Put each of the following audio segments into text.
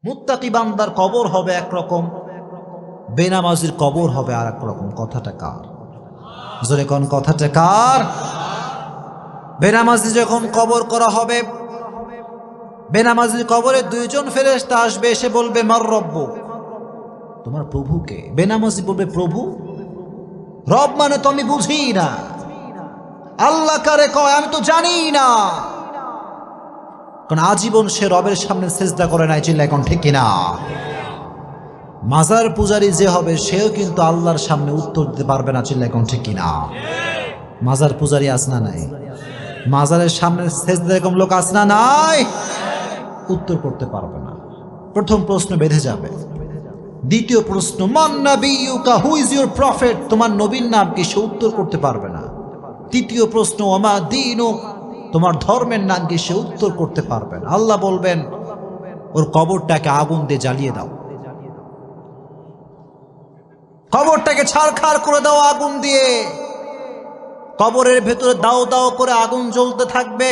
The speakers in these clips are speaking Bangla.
মুত্তাকি বান্দার কবর হবে একরকম, বেনামাজির কবর হবে আর এক রকম। কথাটা কার? জোরে কোন কথাটা কার? বেনামাজি যখন কবর করা হবে, বেনামাজির কবরে দুইজন ফেরেশতা আসবে, এসে বলবে মার রব্বুক, তোমার প্রভুকে। বেনামাজি বলবে প্রভু? রব মানে তো আমি বুঝি না, আল্লাহ কারে কয় আমি তো জানি না, কারণ আজীবন সে রবের সামনে সিজদা করে নাই। চিল্লা এখন ঠিক কিনা? মাজার পূজারী যে হবে সেও কিন্তু আল্লাহর সামনে উত্তর দিতে পারবে না। চিল্লা এখন ঠিক কিনা? মাজার পূজারী আছে না নাই? মাজারের সামনে সিজদা এরকম লোক আছে না নাই? উত্তর করতে পারবে না। প্রথম প্রশ্ন বেঁধে যাবে। দ্বিতীয় প্রশ্ন মান নাবিয়ুকা, হু ইজ ইউর প্রফেট, তোমার নবীর নাম কি? সে উত্তর করতে পারবে না। তৃতীয় প্রশ্ন ওমা দীনুক, তোমার ধর্মের নাম কি? সে উত্তর করতে পারবে না। আল্লাহ বলবেন ওর কবরটাকে আগুন দিয়ে জ্বালিয়ে দাও, কবরটাকে ছারখার করে দাও আগুন দিয়ে। কবরের ভেতরে দাও দাও করে আগুন জ্বলতে থাকবে।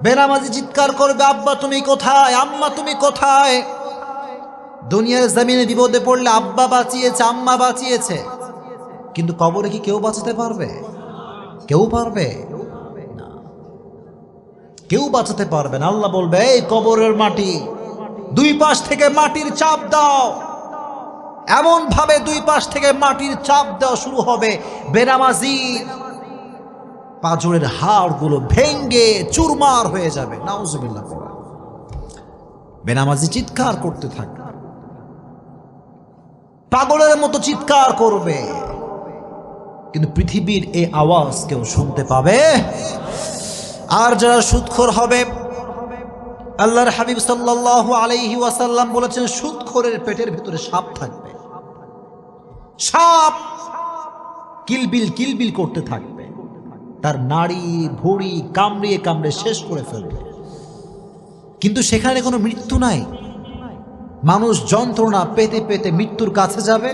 বেনামাজি চিৎকার করবে আব্বা তুমি কোথায়, আম্মা তুমি কোথায়? দুনিয়ার জমিনে বিপদে পড়লে আব্বা বাঁচিয়েছে, আম্মা বাঁচিয়েছে, কিন্তু কবরে কি কেউ বাঁচাতে পারবে? কেউ পারবে না, কেউ বাঁচাতে পারবে না। আল্লাহ বলবে এই কবরের মাটি, দুই পাশ থেকে মাটির চাপ দাও। এমন ভাবে দুই পাশ থেকে মাটির চাপ দেওয়া শুরু হবে, বেনামাজি পাঁজরের হাড়গুলো ভেঙ্গে চুরমার হয়ে যাবে। নাউজুবিল্লাহ। বেনামাজি চিৎকার করতে থাকবে, পাগলের মতো চিৎকার করবে, কিন্তু পৃথিবীর এই আওয়াজ কেউ শুনতে পাবে। আর যারা সুদখোর হবে, আল্লাহর হাবিব সাল্লাল্লাহু আলাইহি ওয়াসাল্লাম বলেছেন সুদখোরের পেটের ভিতরে সাপ থাকবে। সাপ কিলবিল কিলবিল করতে থাকবে, তার নাড়ি ভুঁড়ি কামড়িয়ে কামড়ে শেষ করে ফেলবে, কিন্তু সেখানে কোনো মৃত্যু নাই। মানুষ যন্ত্রণা পেতে পেতে মৃত্যুর কাছে যাবে,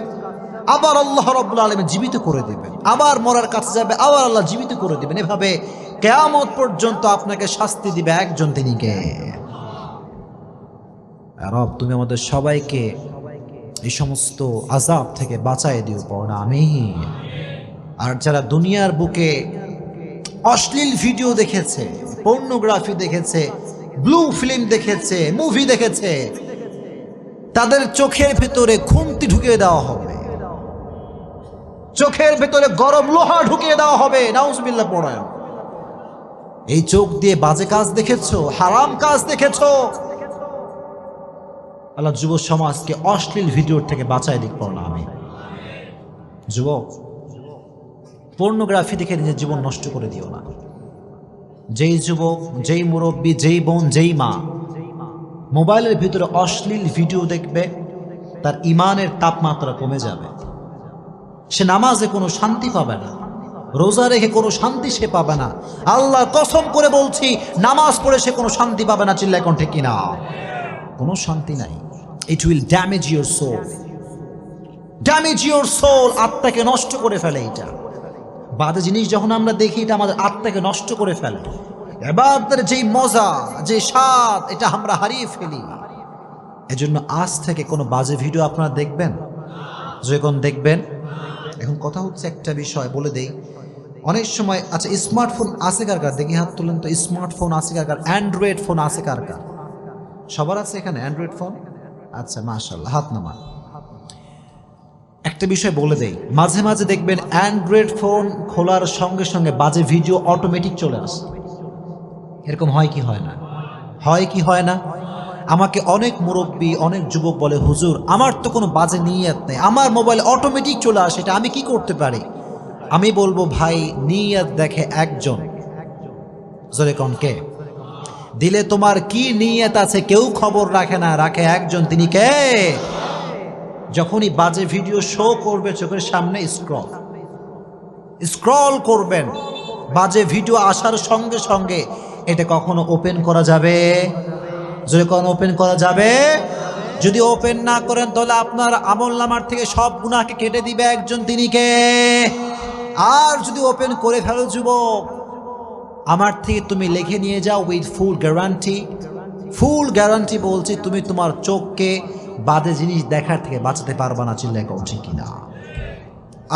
আবার আল্লাহ রাব্বুল আলামিন জীবিত করে দেবেন, আবার মরার কাছে যাবে, আবার আল্লাহ জীবিত করে দেবেন। এভাবে কিয়ামত পর্যন্ত আপনাকে শাস্তি দিবে একজন, তিনি কে? রব তুমি আমাদের সবাইকে এই সমস্ত আযাব থেকে বাঁচায় দিও, পড় আমিন। আর যারা দুনিয়ার বুকে অশ্লীল ভিডিও দেখেছে, পর্নোগ্রাফি দেখেছে, ব্লু ফিল্ম দেখেছে, মুভি দেখেছে, তাদের চোখের ভেতরে খুন্তি ঢুকিয়ে দেওয়া হবে, চোখের ভেতরে গরম লোহা ঢুকিয়ে দেওয়া হবে। নাউজুবিল্লাহ পড়েন। এই চোখ দিয়ে বাজে কাজ দেখেছো, হারাম কাজ দেখেছো, আল্লাহ যুব সমাজকে অশ্লীল ভিডিওর থেকে বাঁচায় দিক, পড়না আমি। যুবক, পর্নোগ্রাফি দেখে নিজের জীবন নষ্ট করে দিও না। যেই যুবক, যেই মুরব্বী, যেই বোন, যেই মা মোবাইলের ভিতরে অশ্লীল ভিডিও দেখবে, তার ইমানের তাপমাত্রা কমে যাবে। সে নামাজে কোনো শান্তি পাবে না, রোজা রেখে কোনো শান্তি সে পাবে না। আল্লাহর কসম করে বলছি, নামাজ পড়ে সে কোনো শান্তি পাবে না। চিল্লায় কোন ঠিক কিনা? কোনো শান্তি নাই। It will damage your soul, damage your soul. আত্মাকে নষ্ট করে ফেলে। এটা বাজে জিনিস যখন আমরা দেখি, এটা আমাদের আত্মাকে নষ্ট করে ফেলে। ইবাদতের যেই মজা, যে স্বাদ, এটা আমরা হারিয়ে ফেলি। এজন্য আজ থেকে কোনো বাজে ভিডিও আপনারা দেখবেন, যখন দেখবেন। এখন কথা হচ্ছে একটা বিষয় বলে দেই, অনেক সময় আচ্ছা স্মার্টফোন আছে কার কার? দেখি হাত তুলেন তো। স্মার্টফোন আছে কার কার? অ্যান্ড্রয়েড ফোন আছে কার কার? সবার আছে এখানে অ্যান্ড্রয়েড ফোন? আচ্ছা মাশাআল্লাহ, হাত নামান। একটা বিষয় বলে দেই, মাঝে মাঝে দেখবেন অ্যান্ড্রয়েড ফোন খোলার সঙ্গে সঙ্গে বাজে ভিডিও অটোমেটিক চলে আসে। এরকম হয় কি হয় না? হয় কি হয় না? আমাকে অনেক মুরব্বী, অনেক যুবক বলে হুজুর আমার তো কোনো বাজে নিয়ত নেই, আমার মোবাইল অটোমেটিক চলে আসে, এটা আমি কি করতে পারি? আমি বলবো ভাই, নিয়ত দেখে একজন। জোরে কোন কে? দিলে তোমার কি নিয়ত আছে কেউ খবর রাখে না, রাখে একজন, তিনি কে? যখনই বাজে ভিডিও শো করবে চোখের সামনে, স্ক্রল করবেন, বাজে ভিডিও আসার সঙ্গে সঙ্গে এটা কখনো ওপেন করা যাবে? যদি কখনো ওপেন করা যাবে? যদি ওপেন না করেন তাহলে আপনার আমলনামার থেকে সব গুনাহকে কেটে দিবে একজন, তিনি কে? আর যদি ওপেন করে ফেলো যুবক, আমার থেকে তুমি লিখে নিয়ে যাও with full guarantee, full guarantee বলছি, তুমি তোমার চোখকে বাজে জিনিস দেখার থেকে বাঁচাতে পারবা না। চিল্লায় কও ঠিক কিনা?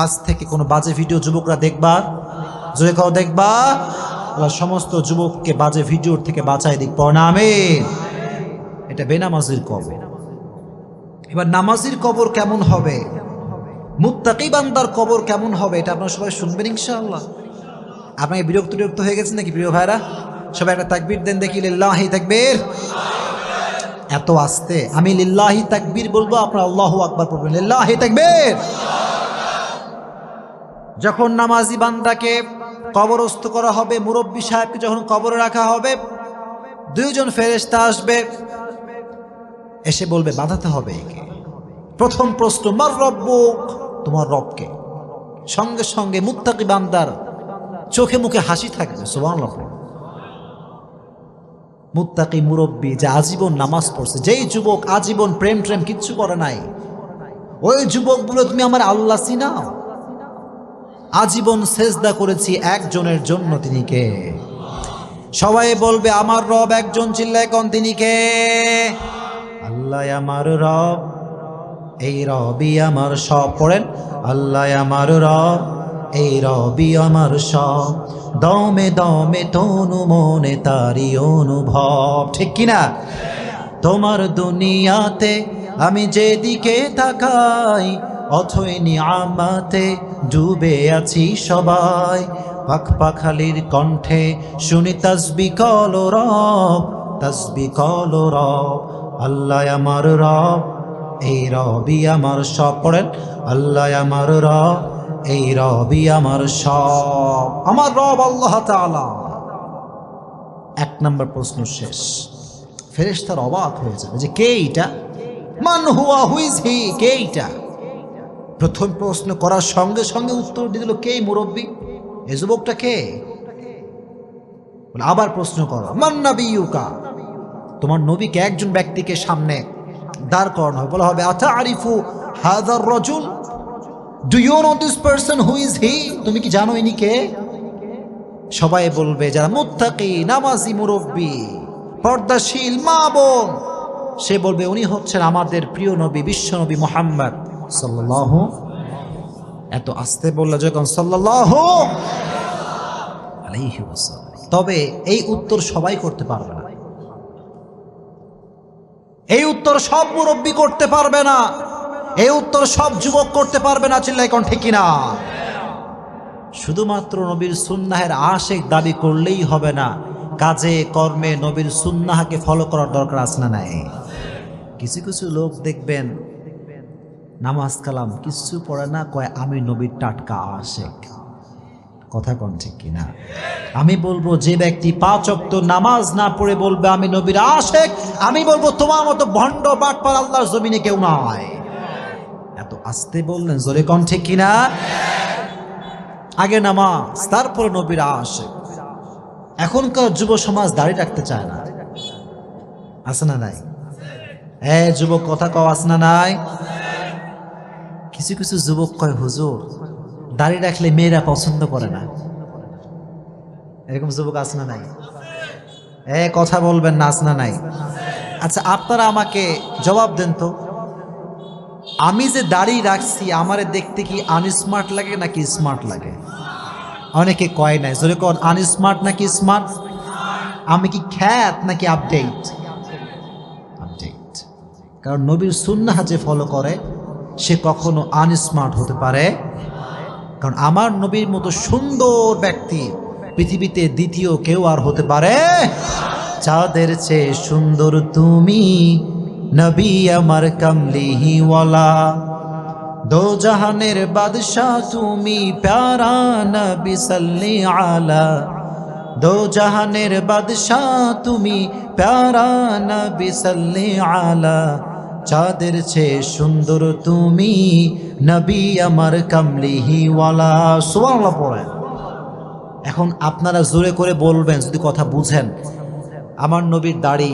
আজ থেকে কোনো বাজে ভিডিও যুবকরা দেখবা, জোরে কও দেখবা। আল্লাহ সমস্ত যুবককে বাজে ভিডিওর থেকে বাঁচাই দিক, পড় না আমিন। এটা বেনামাজির কবর। এবার নামাজির কবর কেমন হবে, মুত্তাকি বান্দার কবর কেমন হবে, এটা আপনারা সবাই শুনবেন ইনশাআল্লাহ। আপনাকে বিরক্ত হয়ে গেছেন নাকি প্রিয় ভাইরা? সবাই একটা তাকবীর দেন দেখি, লিল্লাহি তাকবীর। এত আস্তে আমি লিল্লাহি তাকবীর বলবো, আপনারা আল্লাহু আকবার পড়বেন, লিল্লাহি তাকবীর। যখন নামাজি বান্দাকে কবরস্থ করা হবে, মুরব্বী সাহেবকে যখন কবরে রাখা হবে, দুইজন ফেরেশতা আসবে, এসে বলবে বাঁধাতে হবে একে। প্রথম প্রশ্ন, মার রব্বুক, তোমার রবকে। সঙ্গে সঙ্গে মুত্তাকি বান্দার চোখে মুখে হাসি থাকবে, সুবহানাল্লাহ। মুত্তাকি মুরব্বী যে আজীবন নামাজ পড়ছে, যেই যুবক আজীবন প্রেম কিচ্ছু করে নাই, ওই যুবক বলে তুমি আমার আল্লাহ চিনাও? আজীবন সেজদা করেছি একজনের জন্য, তিনি কে? সবাই বলবে আমার রব একজন, চিল্লায় কোন তিনি কে? আল্লাহ আমার রব, এই রবই আমার সব। পড়েন, আল্লাহ আমার রব, এই রবি আমার সব, দমে দমে তনু মনে তারি অনুভব। ঠিক কিনা? তোমার দুনিয়াতে আমি যেদিকে তাকাই, অথই নিয়ামতে ডুবে আছি সবাই। পাখপাখালির কণ্ঠে শুনি তাসবিহ কলো রব, তাসবিহ কলো রব। আল্লাহ আমার রব, এই রবি আমার সব। পড়েন, আল্লাহ আমার রব, এই রবি আমার সব। আমার রব আল্লাহ তাআলা। এক নম্বর প্রশ্ন শেষ। ফেরেশতারা অবাক হয়ে যাবে যে কে এটা, মান হুয়া, হু ইজ হি, কে এটা? প্রথম প্রশ্ন করার সঙ্গে সঙ্গে উত্তর দিয়ে দিল কে মুরব্বী, এই যুবকটা কে? আবার প্রশ্ন করো, মান নাবিয়ুকা, তোমার নবীকে। একজন ব্যক্তিকে সামনে দাঁড় করানো হবে, বলা হবে আতারিফু হাযার রাজুল, do you know this person, who is he? তুমি কি জানো ইনি কে? সবাই বলবে, যারা মুত্তাকি, নামাজি, মুরব্বী, পর্দাশীল মা বোন, সে বলবে উনি হচ্ছেন আমাদের প্রিয় নবী, বিশ্ব নবী মুহাম্মদ সাল্লাল্লাহু। এত আস্তে বলল যখন সাল্লাল্লাহু আলাইহি ওয়াসাল্লাম। তবে এই উত্তর সবাই করতে পারবে না, এই উত্তর সব মুরব্বী করতে পারবে না, এই উত্তর সব যুবক করতে পারবে না। চিল্লাই কোন ঠিক কিনা? শুধুমাত্র নবীর সুন্নাহের আশিক দাবি করলেই হবে না, কাজে কর্মে নবীর সুন্নাহকে ফলো করার দরকার আছে না নাই? কিছু কিছু লোক দেখবেন নামাজ কালাম কিছু পড়ে না, কয় আমি নবীর টাটকা আশিক। কথা কোন ঠিক কিনা? আমি বলবো যে ব্যক্তি 5 ওয়াক্ত নামাজ না পড়ে বলবে আমি নবীর আশিক, আমি বলবো তোমার মতো ভণ্ড বাটপার আল্লাহর জমিনে কেউ নয়। এত আস্তে বললেন, জোরে কোন ঠিক কিনা? আগে নামাজ, তারপরে নবীর আশিক। এখনকার যুব সমাজ দাড়ি রাখতে চায় না, আছে না নাই? যুবক কথা কও, আছে না নাই? কিছু কিছু যুবক কয় হুজুর দাড়ি রাখলে মেয়েরা পছন্দ করে না, এরকম যুবক আছে না নাই? কথা বলবেন না, আছে না নাই? আচ্ছা আপনারা আমাকে জবাব দেন তো, আমি যে দাড়ি রাখছি আমারে দেখতে কি আনস্মার্ট লাগে নাকি স্মার্ট লাগে? অনেকে কয় নাই, জোরে কর, আনস্মার্ট নাকি স্মার্ট? আমি কি খ্যাত নাকি আপডেট? আপডেট। কারণ নবীর সুন্নাহ যে ফলো করে সে কখনো আনস্মার্ট হতে পারে, কারণ আমার নবীর মতো সুন্দর ব্যক্তি পৃথিবীতে দ্বিতীয় কেউ আর হতে পারে। চাঁদের চেয়ে সুন্দর তুমি, নবী আমার কামলিওয়ালা, দো জাহানের বাদশাহ তুমি, প্যারা নবী সাল্লি আলা, দো জাহানের বাদশাহ তুমি, প্যারা নবী সাল্লি আলা, চাঁদের চেয়ে সুন্দর তুমি, নবী আমার কামলিওয়ালা। সুবহানাল্লাহ পড়েন। এখন আপনারা জোরে করে বলবেন যদি কথা বুঝেন, আমার নবীর দাড়ি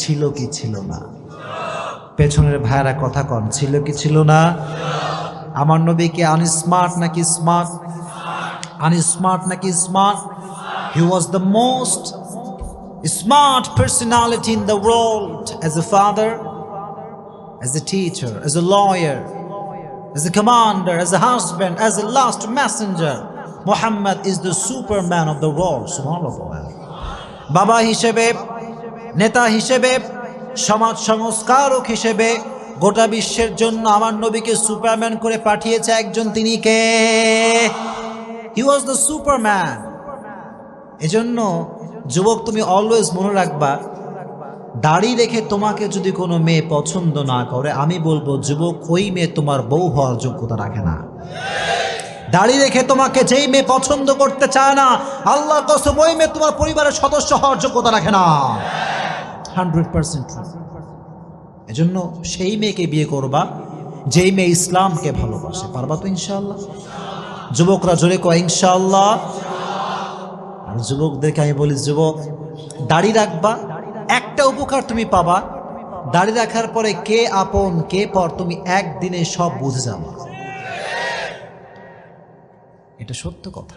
ছিল কি ছিল না? পেছনের ভাইরা কথা কন, ছিল কি ছিল না? আমার নবী কি আনস্মার্ট নাকি স্মার্ট? আনস্মার্ট নাকি smart? He was the most smart personality in the world, as a father, as a teacher, as a lawyer, as a commander, as a husband, as a last messenger. Muhammad is the superman of the world. Subhanallah. বাবা হিসেবে, নেতা হিসেবে, সমাজ সংস্কারক হিসেবে গোটা বিশ্বের জন্য আমার নবীকে সুপারম্যান করে পাঠিয়েছে একজন, তিনি কে? হি ওয়াজ দ্য সুপারম্যান। এজন্য যুবক, তুমি অলওয়েজ মনে রাখবা, দাড়ি রেখে তোমাকে যদি কোনো মেয়ে পছন্দ না করে, আমি বলবো যুবক, ওই মেয়ে তোমার বউ হওয়ার যোগ্যতা রাখে না। দাড়ি রেখে তোমাকে যেই মেয়ে পছন্দ করতে চায় না, আল্লাহর কসম ওই মেয়ে তোমার পরিবারের সদস্য হওয়ার যোগ্যতা রাখে না। 100%। এজন্য সেই মেয়েকে বিয়ে করবা যেই মেয়ে ইসলামকে ভালোবাসে। পারবা তো ইনশাআল্লাহ? যুবকরা জোরে কয় ইনশাআল্লাহ। আর যুবকদেরকে আমি বলি, যুবক, দাড়ি রাখবা, একটা উপকার তুমি পাবা, দাড়ি রাখার পরে কে আপন কে পর তুমি একদিনে সব বুঝে যাবে। এটা সত্য কথা।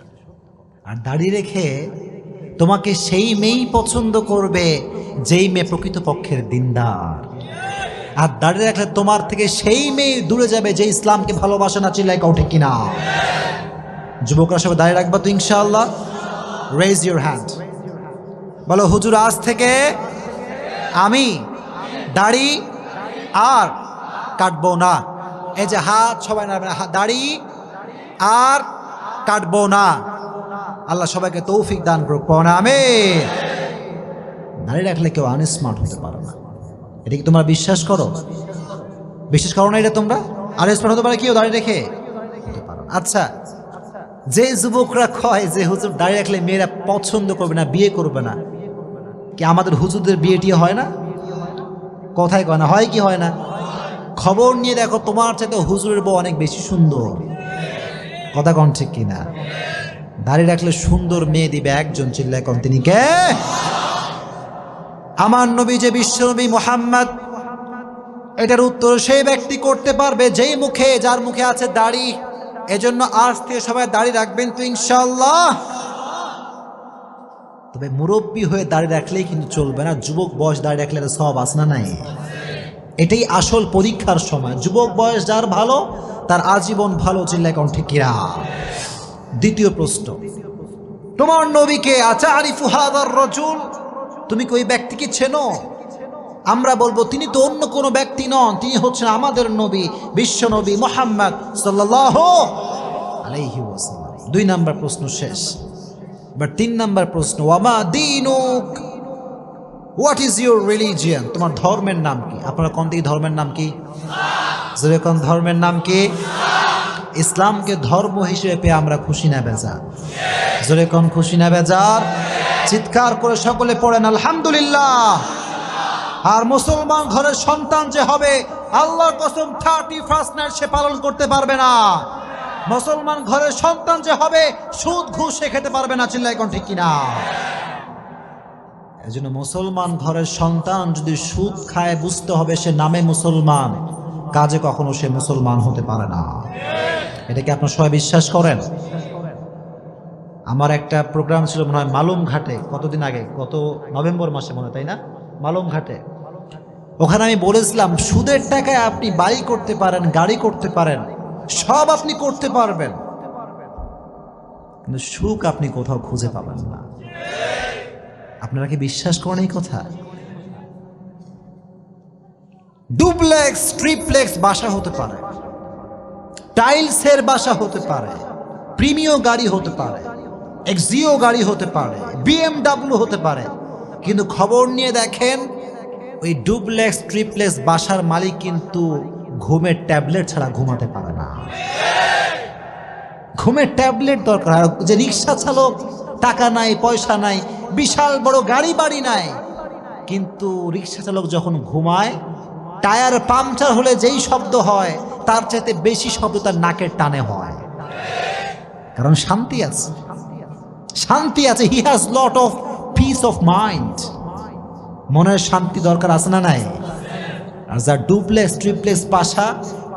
আর দাড়ি রেখে তোমাকে সেই মেয়েই পছন্দ করবে যেই মেয়ে প্রকৃতপক্ষের দিনদার। আর দাড়ি রাখলে তোমার থেকে সেই মেয়ে দূরে যাবে যে ইসলামকে ভালোবাসে না। চিল্লাই কাউ ঠিক কিনা? যুবকরা সবাই দাড়ি রাখবা তো ইনশাআল্লাহ? রেজ ইউর হ্যান্ড, বলো হুজুর আজ থেকে আমি দাড়ি আর কাটবো না। এই যে হাত সবাই নাড়বেন, দাড়ি আর কাটবো না। আল্লাহ সবাইকে তৌফিক দান করুক, পড়া আমিন। দাড়ি রাখলে কেউ আনস্মার্ট হতে পারে না, এটা কি তোমরা বিশ্বাস করো? বিশ্বাস করো না এটা তোমরা? আনস্মার্ট হতে পারে কেউ দাড়ি রেখে? হতে পারো। আচ্ছা, যে যুবকরা কয় যে হুজুর দাড়ি রাখলে মেয়েরা পছন্দ করবে না, বিয়ে করবে না, কি আমাদের হুজুরদের বিয়েটি হয় না? কথাই কয় না, হয় কি হয় না? খবর নিয়ে দেখো, তোমার চাইতে হুজুরের বউ অনেক বেশি সুন্দর। কথা কন ঠিক কিনা? দাড়ি রাখলে সুন্দর মেয়ে দিবে একজন, চিল্লায় কন তিনি কে? আমার নবী যে বিশ্বনবী মুহাম্মদ। এটার উত্তর সেই ব্যক্তি করতে পারবে যেই মুখে, যার মুখে আছে দাড়ি। এজন্য আজ থেকে সবাই দাড়ি রাখবেন তো ইনশাআল্লাহ। তবে মুরব্বী হয়ে দাড়ি রাখলেই কিন্তু চলবে না, যুবক বয়স দাড়ি রাখলে সব আছে না নাই? এটাই আসল পরীক্ষার সময়। যুবক বয়স যার ভালো, তার আজীবন ভালো। চিল্লায় কোন ঠিক কিনা? দ্বিতীয় প্রশ্ন, তোমার নবীকে আতারিফু হাযার রাজুল, তুমি কি ওই ব্যক্তিকে চেনো? আমরা বলবো তিনি তো অন্য কোনো ব্যক্তি নন, তিনি হচ্ছেন আমাদের নবী, বিশ্ব নবী মুহাম্মদ সাল্লাল্লাহু আলাইহি ওয়াসাল্লাম। 2 নাম্বার প্রশ্ন শেষ। এবার 3 নাম্বার প্রশ্ন, ওয়ামা দীনুক, হোয়াট ইজ ইউর রিলিজিয়ন? তোমার ধর্মের নাম কি? আপনারা কোন দিকে ধর্মের নাম কি? জোরে কোন ধর্মের নাম কি? ইসলামকে ধর্ম হিসেবে পেয়ে আমরা খুশি না বেজার? জোরে কোন খুশি না বেজার? চিৎকার করে সকলে পড়েন আলহামদুলিল্লাহ। আর মুসলমান ঘরের সন্তান যে হবে, আল্লাহর কসম 31st নাইট সে পালন করতে পারবে না। মুসলমান ঘরের সন্তান যে হবে, সুদ ঘুষ সে খেতে পারবে না। চিল্লাই কোন ঠিক কিনা? এজন্য মুসলমান ঘরের সন্তান যদি সুদ খায়, বুঝতে হবে সে নামে মুসলমান, কাজে কখনো সে মুসলমান হতে পারে না। এটা কি আপনারা সবাই বিশ্বাস করেন? আমার একটা প্রোগ্রাম ছিল মনে হয় মালুম ঘাটে, কতদিন আগে, গত নভেম্বর মাসে মনে, তাই না? মালুম ঘাটে। ওখানে আমি বলেছিলাম, সুদের টাকায় আপনি বাড়ি করতে পারেন, গাড়ি করতে পারেন, সব আপনি করতে পারবেন, কিন্তু সুখ আপনি কোথাও খুঁজে পাবেন না। আপনারা কি বিশ্বাস করেন এই কথা? ডুপ্লেক্স, ট্রিপ্লেক্স বাসা হতে পারে, টাইলসের বাসা হতে পারে, প্রিমিয়াম গাড়ি হতে পারে, এক্সিও গাড়ি হতে পারে, BMW হতে পারে, কিন্তু খবর নিয়ে দেখেন ওই ডুপ্লেক্স ট্রিপ্লেক্স বাসার মালিক কিন্তু ঘুমের ট্যাবলেট ছাড়া ঘুমাতে পারে না। ঘুমের ট্যাবলেট দরকার। যে রিক্সা চালক, টাকা নাই, পয়সা নাই, বিশাল বড় গাড়ি বাড়ি নাই, কিন্তু রিক্সা চালক যখন ঘুমায়, টায়ার পাংচার হলে যেই শব্দ হয় তার চাইতে বেশি শব্দ তার নাকের টানে হয়, কারণ শান্তি আছে, শান্তি আছে। He has lot of piece of mind. মনের শান্তি দরকার আছে না নাই? আর যার ডুপ্লেক্স ট্রিপ্লেক্স বাসা,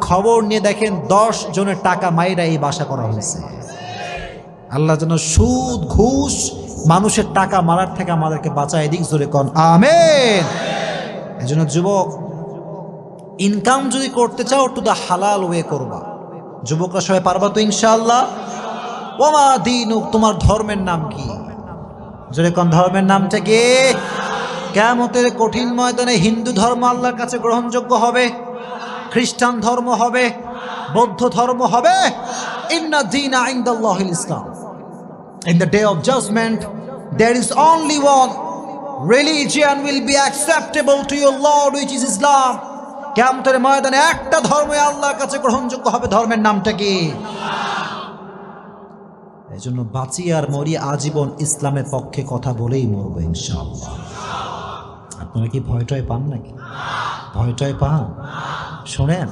খবর নিয়ে দেখেন 10 জনের টাকা মাইরা এই বাসা করা হয়েছে। আল্লাহ যেন সুদ ঘুষ মানুষের টাকা মারার থেকে আমাদেরকে বাঁচায় দিক, জোরে কোন আমিন। এজন্য যুবক, ইনকাম যদি করতে চাও টু দা হালাল ওয়ে করবা। যুবকরা সবাই পারবা তো ইনশাআল্লাহ? ওমা দীনুক, তোমার ধর্মের নাম কি? জোরে কোন ধর্মের নামটা কি? কিয়ামতের কঠিন ময়দানে হিন্দু ধর্ম আল্লাহর কাছে গ্রহণযোগ্য হবে, খ্রিস্টান ধর্ম হবে, বৌদ্ধ ধর্ম হবে। ইন্না দীনা ইনদাল্লাহিল ইসলাম। In the day of judgment, there is only one religion will be acceptable to your Lord, which is Islam. কিয়ামতের ময়দানে একটা ধর্ম আল্লাহর কাছে গ্রহণযোগ্য হবে, ধর্মের নামটা কি? এই জন্য বাঁচি আর মরি আজীবন ইসলামের পক্ষে কথা বলেই মরবো ইনশাআল্লাহ। আপনারা কি ভয়টয় পান নাকি? ভয়টয় পান? শোনেন,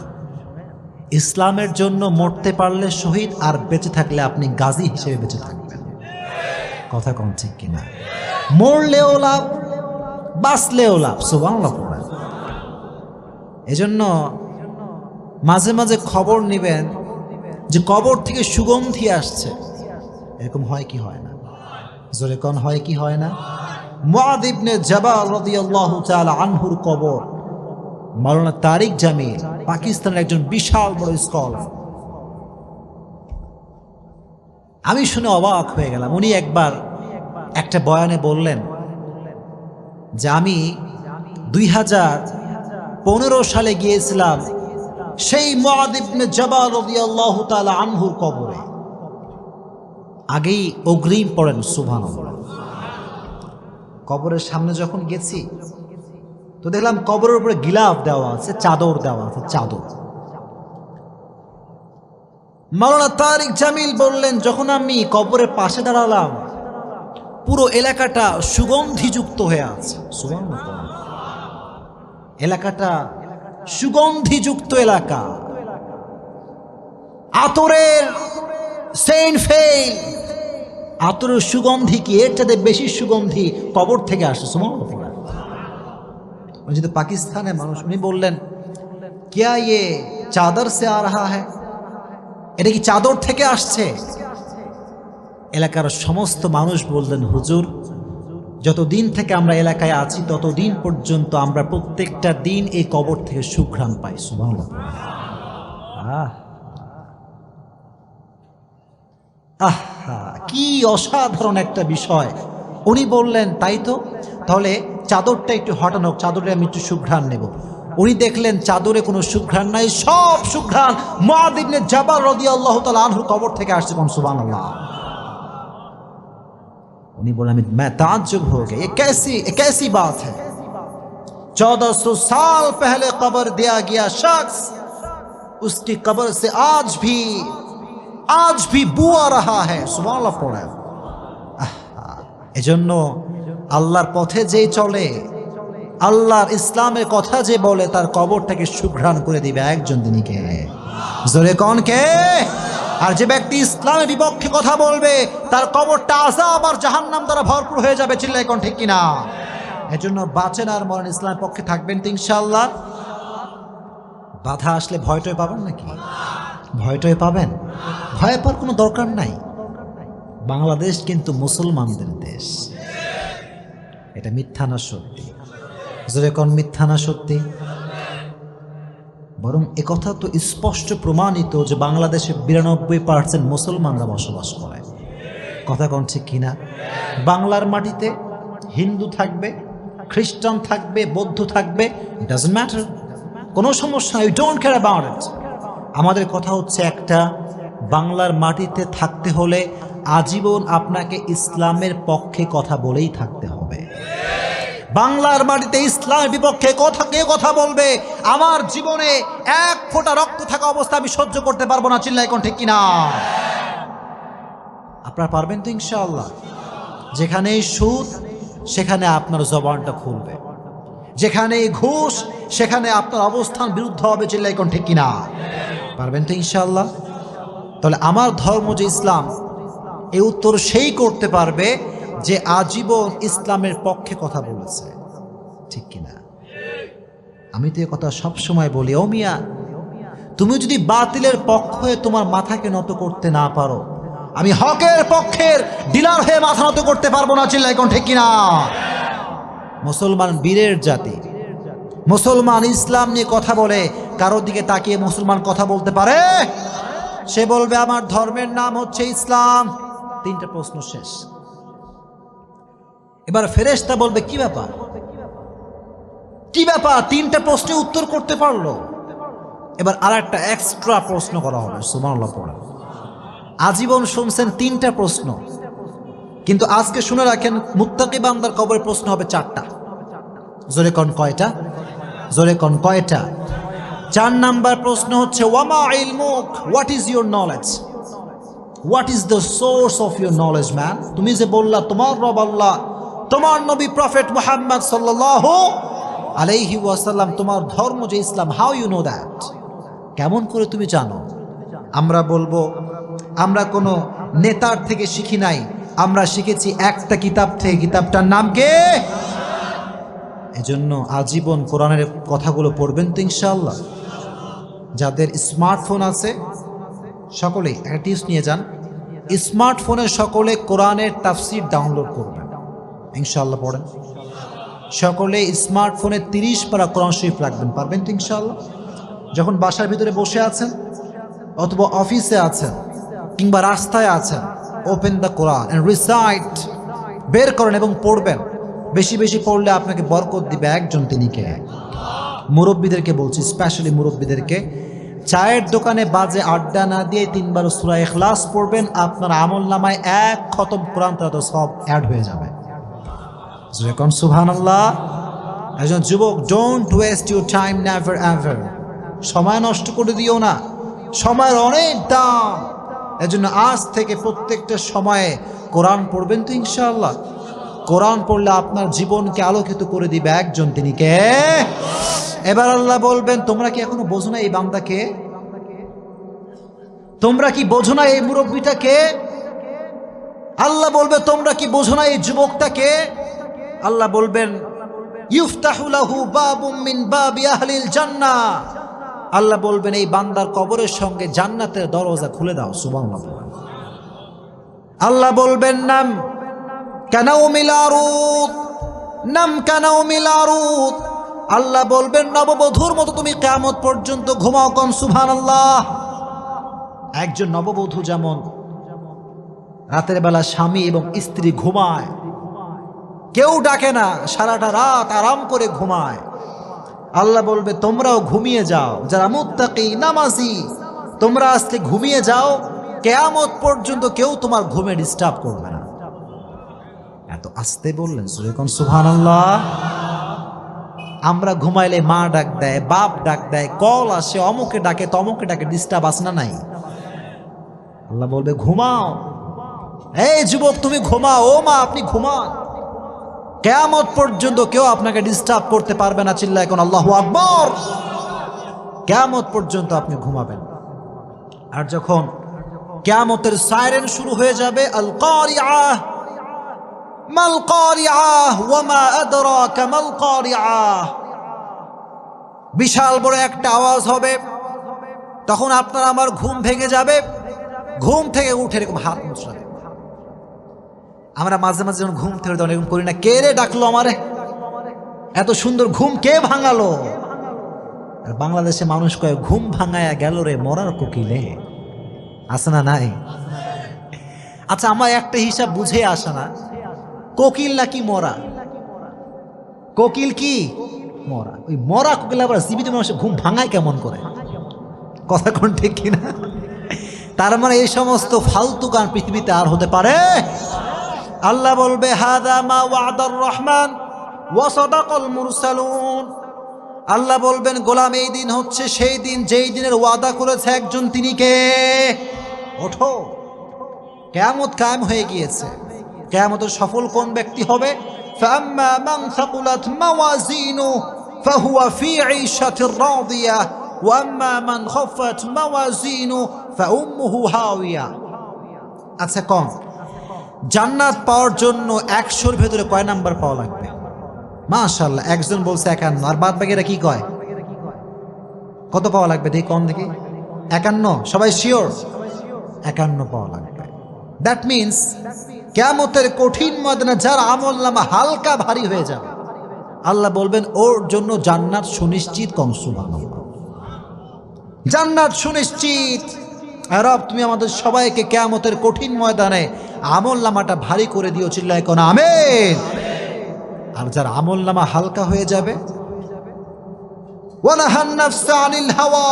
ইসলামের জন্য মরতে পারলে শহীদ, আর বেঁচে থাকলে আপনি গাজী হিসেবে বেঁচে থাকবেন। কথা কোন ঠিক কিনা? মরলেও লাভ, বাঁচলেও লাভ। সুবহানাল্লাহ পড়েন। এজন্য মাঝে মাঝে খবর নেবেন যে কবর থেকে সুগন্ধি আসছে, এরকম হয় কি হয় না? জোরে কোন হয় কি হয় না? মুআয ইবনে জাবাল রাদিয়াল্লাহু তাআলা আনহুর কবর, মাওলানা তারিক জামিল পাকিস্তানের একজন বিশাল বড় স্কলার। আমি শুনে অবাক হয়ে গেলাম। উনি একবার একটা বয়ানে বললেন যে আমি 2015 সালে গিয়েছিলাম সেই মুআয ইবনে জাবাল রাদিয়াল্লাহু তাআলা আনহুর কবরে। আগেই অগ্রিম পড়েন সুবহানাল্লাহ। কবরের সামনে যখন গেছি তো দেখলাম কবরের উপরে গিলাফ দেওয়া আছে, চাদর দেওয়া আছে, চাদর। মাওলানা তারিক জামিল বললেন, যখন আমি কবরের পাশে দাঁড়ালাম পুরো এলাকাটা সুগন্ধিযুক্ত হয়ে আছে। সুবহানাল্লাহ। এলাকাটা সুগন্ধিযুক্ত এলাকা, আতরের সেন্ট ফেল, আতরের সুগন্ধি কি এর চাইতে বেশি সুগন্ধি কবর থেকে আসে। সুবহানাল্লাহ। যেহেতু পাকিস্তানের মানুষ, উনি বললেন क्या ये চাদর সে আ রহা হ্যায়, এটা কি চাদর থেকে আসছে? এলাকার সমস্ত মানুষ বললেন, হুজুর যতদিন থেকে আমরা এলাকায় আছি ততদিন পর্যন্ত আমরা প্রত্যেকটা দিন এই কবর থেকে সুঘ্রাণ পাই। সুবহানাল্লাহ। আহা, কি অসাধারণ একটা বিষয়। উনি বললেন, তাই তো, তাহলে চাদরটা একটু হটানো, চাদরে আমি একটু সুঘ্রাণ নেব। উনি দেখলেন চাদরে কোনো সুঘ্রাণ নাই, সব সুঘ্রাণ মুআয ইবনে জাবাল রাদিয়াল্লাহু তাআলা আনহুর কবর থেকে আসছে। কোন সুবহানাল্লাহ। उन्हीं बोला मैं ताज्जुब हो गया, ये कैसी बात है। 1400 साल पहले कब्र दिया गया शख्स, उसकी कब्र से आज भी बू आ रहा है। सुबहानाल्लाह पढ़े। এজন্য আল্লাহর পথে যে চলে, আল্লাহর ইসলামের কথা যে বলে, তার কবরটাকে সুঘ্রাণ করে দিবে একজন, তিনি কে? জোরে কোন কে? আর যে ব্যক্তি ইসলামের বিপক্ষে কথা বলবে তার কবরটা আযাব আর জাহান্নাম দ্বারা ভরপুর হয়ে যাবে। চিল্লাই কোন ঠিক কিনা? এজন্য বাঁচেন আর মরেন ইসলামের পক্ষে থাকবেন তো ইনশাআল্লাহ। বাধা আসলে ভয়টয় পাবেন নাকি? ভয়টয় পাবেন? ভয় পাওয়ার কোনো দরকার নাই। বাংলাদেশ কিন্তু মুসলমানদের দেশ। এটা মিথ্যা না সত্যি? জোরে কোন মিথ্যা না সত্যি? বরং একথা তো স্পষ্ট প্রমাণিত যে বাংলাদেশে 92% মুসলমানরা বসবাস করে। কথা কোন ঠিক কিনা? বাংলার মাটিতে হিন্দু থাকবে, খ্রিস্টান থাকবে, বৌদ্ধ থাকবে, ডাজন্ট ম্যাটার, কোনো সমস্যা নেই, ডোন্ট কেয়ার অ্যাবাউট ইট। আমাদের কথা হচ্ছে একটা, বাংলার মাটিতে থাকতে হলে আজীবন আপনাকে ইসলামের পক্ষে কথা বলেই থাকতে হবে। বাংলার মাটিতে ইসলামের বিপক্ষে কে কথা বলবে, আমার জীবনে এক ফোঁটা রক্ত থাকা অবস্থা আমি সহ্য করতে পারবো না। চিল্লাই কোন ঠিক কিনা? আপনারা পারবেন তো ইনশাআল্লাহ? যেখানে সুদ সেখানে আপনার জবানটা খুলবে, যেখানে ঘুষ সেখানে আপনার অবস্থান বিরুদ্ধ হবে। চিল্লাই কোন ঠিক কিনা? পারবেন তো ইনশাআল্লাহ? তাহলে আমার ধর্ম যে ইসলাম, এই উত্তর সেই করতে পারবে যে আজীবন ইসলামের পক্ষে কথা বলেছে। ঠিক কিনা? আমি তো এ কথা সবসময় বলি, ও মিয়া, তুমি যদি বাতিলের পক্ষ হয়ে তোমার মাথাকে নত করতে না পারো, আমি হকের পক্ষের ডিলার হয়ে মাথা নত করতে পারবো না, চিল্লাই কোন ঠিক কিনা? মুসলমান বীরের জাতি, মুসলমান ইসলাম নিয়ে কথা বলে, কারোর দিকে তাকিয়ে মুসলমান কথা বলতে পারে? সে বলবে আমার ধর্মের নাম হচ্ছে ইসলাম। তিনটা প্রশ্ন শেষ। এবার ফেরেশতা বলবে কি ব্যাপার, কি ব্যাপার, তিনটা প্রশ্নে উত্তর করতে পারলো। এবার আর একটা এক্সট্রা প্রশ্ন করা হবে, সুবহানাল্লাহ পড়ে। আজীবন শুনছেন তিনটা প্রশ্ন, কিন্তু আজকে শুনে রাখেন মুত্তাকি বান্দার কবরে প্রশ্ন হবে চারটা। জোরে কোন কয়টা? জোরে কোন কয়টা? 4 নাম্বার প্রশ্ন হচ্ছে ওয়ামা ইলমুক, what is your knowledge, what is the source of your knowledge man. তুমি যে বললা তোমার রব আল্লাহ, তোমার নবী প্রফেট মুহাম্মদ সাল্লাল্লাহু আলাইহি ওয়াসাল্লাম, তোমার ধর্ম যে ইসলাম, হাউ ইউ নো দ্যাট, কেমন করে তুমি জানো? আমরা বলবো আমরা কোনো নেতার থেকে শিখি নাই, আমরা শিখেছি একটা কিতাব থেকে, কিতাবটার নাম কি? এজন্য আজীবন কোরআনের কথাগুলো পড়বেন তো ইনশাআল্লাহ। যাদের স্মার্টফোন আছে সকলে একটা টিপস নিয়ে যান, স্মার্টফোনে সকলে কোরআনের তাফসির ডাউনলোড করবেন, ইনশাআল্লাহ পড়েন। সকলে স্মার্টফোনে 30 পারা কোরআন শরীফ রাখবেন, পারবেন তো ইনশাআল্লাহ? যখন বাসার ভিতরে বসে আছেন অথবা অফিসে আছেন কিংবা রাস্তায় আছেন, open the Quran and recite, বের করেন এবং পড়বেন। বেশি বেশি পড়লে আপনাকে বরকত দিবে একজন, তিনি কে? মুরব্বীদেরকে বলছি, স্পেশালি মুরব্বীদেরকে, চায়ের দোকানে বাজে আড্ডা না দিয়ে 3 বার সূরা ইখলাস পড়বেন, আপনার আমলনামায় 1 খতম কোরআন তেলাওয়াত সব অ্যাড হয়ে যাবে। যেরকম সুবহানাল্লাহ। একজন যুবক, don't waste your time, never ever. সময় নষ্ট করে দিও না, সময়ের অনেক দাম। এজন্য আজ থেকে প্রত্যেকটা সময়ে কোরআন পড়বেন তো ইনশাআল্লাহ। কোরআন পড়লে আপনার জীবনকে আলোকিত করে দিবে একজন, তিনি কে? এবার আল্লাহ বলবেন তোমরা কি এখনো বোঝো না এই বান্দাকে? তোমরা কি বোঝো না এই মুরব্বীটাকে? আল্লাহ বলবে তোমরা কি বোঝো না এই যুবকটাকে? আল্লাহ বলবেন ইফতাহু লাহু বাবুম মিন বাবি আহলিল জান্নাহ। আল্লাহ বলবেন এই বান্দার কবরের সঙ্গে জান্নাতের দরজা খুলে দাও, সুবহানাল্লাহ। আল্লাহ বলবেন নাম কানাউমিল আরুদ, নাম কানাউমিল আরুদ। আল্লাহ বলবেন নববধূর মতো তুমি কিয়ামত পর্যন্ত ঘুমাও, কোন সুবহানাল্লাহ। একজন নববধূ যেমন রাতের বেলা স্বামী এবং স্ত্রী ঘুমায়, কেউ ডাকে না, সারাটা রাত আরাম করে ঘুমায়, আল্লাহ বলবে তোমরাও ঘুমিয়ে যাও, যারা মুত্তাকি নামাজি তোমরা আজকে ঘুমিয়ে যাও, কিয়ামত পর্যন্ত কেউ তোমার ঘুমে ডিস্টার্ব করবে না। এত আস্তে বললেন, সুবহান সুবহানাল্লাহ। আমরা ঘুমাইলে মা ডাক দেয়, বাপ ডাক দেয়, কল আসে, অমুকে ডাকে তমুকে ডাকে, ডিস্টার্ব আসে না নাই? আল্লাহ বলবে ঘুমাও, এই যুবক তুমি ঘুমাও, ও মা আপনি ঘুমান, কিয়ামত পর্যন্ত কেউ আপনাকে ডিস্টার্ব করতে পারবে না। চিল্লায় কোন আল্লাহু আকবার। কিয়ামত পর্যন্ত আপনি ঘুমাবেন। আর যখন কিয়ামতের সাইরেন শুরু হয়ে যাবে, আল কারিআহ মাল কারিআহ ওয়া মা আদরাকা মাল কারিআহ, বিশাল বড় একটা আওয়াজ হবে, তখন আপনার আমার ঘুম ভেঙে যাবে, ঘুম থেকে উঠে এরকম হাত মুছড়াবে। আমরা মাঝে মাঝে যখন ঘুম থেকে তখন এরকম করি না, কে রে ডাকলো আমারে, এত সুন্দর ঘুম কে ভাঙালো? আর বাংলাদেশে মানুষ কয় ঘুম ভাঙায়া গেল রে মরার কোকিলে, আছে না নাই? আচ্ছা আমার একটা হিসাব বুঝে আসে না, কোকিল নাকি মরা? কোকিল কি মরা? ওই মরা কোকিল আবার জীবিত মানুষের ঘুম ভাঙায় কেমন করে? কথা কোন ঠিক কিনা? তার মানে এই সমস্ত ফালতু গান পৃথিবীতে আর হতে পারে? আল্লাহ বলবে হাদা মা ওয়াদার রহমান ওয়া সাদাকাল মুরসালুন। আল্লাহ বলবেন গোলাম এই দিন হচ্ছে সেই দিন যেই দিনের ওয়াদা করেছে একজন, তিনি কে? ওঠো, কিয়ামত কায়েম হয়ে গিয়েছে। কিয়ামতের সফল কোন ব্যক্তি হবে? ফাম্মা মান সাকুলাত মাওয়াজিনু ফাহুয়া ফি ঈশাতির রাদিয়া ওয়া আম্মা মান খাফাত মাওয়াজিনু ফাউম্মুহু হাওিয়া। আচ্ছা কোন জান্নাত পাওয়ার জন্য 100-র ভেতরে কয় নাম্বার পাওয়া লাগবে? মাশাআল্লাহ, একজন বলছে 51, আর বাদ বাকিরা কি কয়? কত পাওয়া লাগবে দেখি, কোন দেখি? 51? সবাই শিওর 51 পাওয়া লাগবে। দ্যাট মিনস কিয়ামতের কঠিন ময়দানে যার আমলনামা হালকা ভারী হয়ে যাবে, আল্লাহ বলবেন ওর জন্য জান্নাত সুনিশ্চিত। কম সুবহানাল্লাহ। জান্নাত সুনিশ্চিত। আর রব তুমি আমাদের সবাইকে কিয়ামতের কঠিন ময়দানে আমলনামাটা ভারী করে দিও, চিল্লায় কোন আমিন। আর যার আমলনামা হালকা হয়ে যাবে, ওয়ানাহান নাফসা আনিল হাওয়া,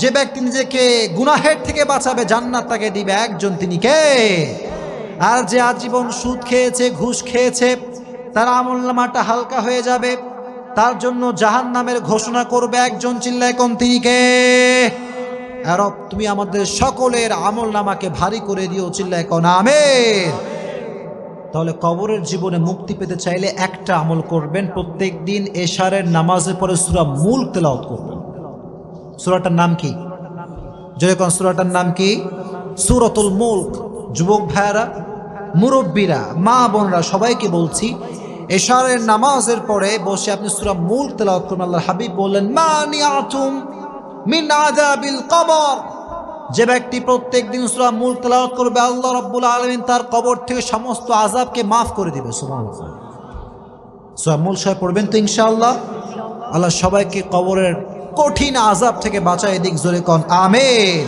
যে ব্যক্তি নিজেকে গুনাহের থেকে বাঁচাবে জান্নাত তাকে দিবে একজন, তিনি কে? আর যে আজীবন সুদ খেয়েছে, ঘুষ খেয়েছে, তার আমলনামাটা হালকা হয়ে যাবে, তার জন্য জাহান্নামের ঘোষণা করবে একজন, চিল্লায় কোন তিনি কে? আর রব তুমি আমাদের সকলের আমলনামাকে ভারী করে দিও, চিল্লায় কোন আমিন। তাহলে কবরের জীবনে মুক্তি পেতে চাইলে একটা আমল করবেন, প্রত্যেক দিন এশারের নামাজের পরে সূরা মুলক তেলাওয়াত করবেন। সূরাটার নাম কি? যেরকম সূরাটার নাম কি? সূরাতুল মুলক। যুবক ভাইয়েরা, মুরব্বীরা, মা বোনরা সবাইকে বলছি, এশারের নামাজের পরে বসে আপনি সূরা মুলক তেলাওয়াত করবেন। আল্লাহর হাবিব বললেন, মানিআতুম মিন আযাবিল কবর, যে ব্যক্তি প্রত্যেক দিন সূরা মুলক তেলাওয়াত করবে আল্লাহ রাব্বুল আলামিন তার কবর থেকে সমস্ত আযাবকে মাফ করে দিবে। সুবহানাল্লাহ। সূরা মুলক সবাই পড়বেন তো ইনশাআল্লাহ। আল্লাহ সবাইকে কবরের কঠিন আযাব থেকে বাঁচায় দিক, জোরে কোন আমিন।